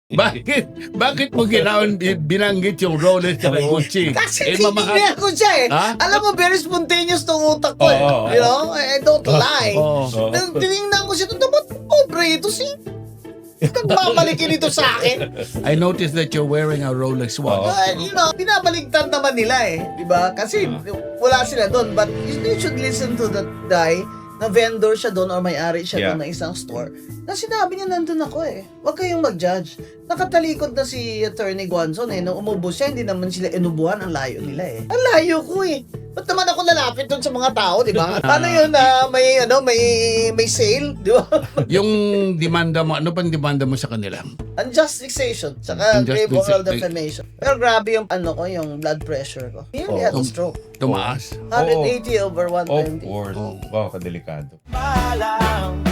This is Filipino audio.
Bakit mo binanggit yung Rolex at Gucci? Kasi kikinggan ko siya eh. Ha? Alam mo, very spontaneous tong utak ko eh. You know, I don't lie. Tinignan ko siya, dapat pobre ito si... Nagmamalikin ito sa akin. I noticed that you're wearing a Rolex watch. You know, binabaligtad naman nila eh. Diba? Kasi wala sila doon. But you should listen to that guy na vendor siya doon or may-ari siya doon ng isang store. Na sinabi niya, nandun ako eh. Huwag kayong mag-judge. Nakatalikod na si Attorney Guanzon eh. Nung umubo siya, hindi naman sila inubuhan. Ang layo nila eh. Ang layo ko eh. Ba't naman ako lalapit doon sa mga tao, di ba? Paano yun na may sale, di ba? Yung demanda mo, ano pang demanda mo sa kanila? Unjust vexation, saka grave Unjust moral defamation. Pero grabe yung yung blood pressure ko. He really had a stroke. Tumaas. 180 over Of 120. course. Wow, kadelikado. Malang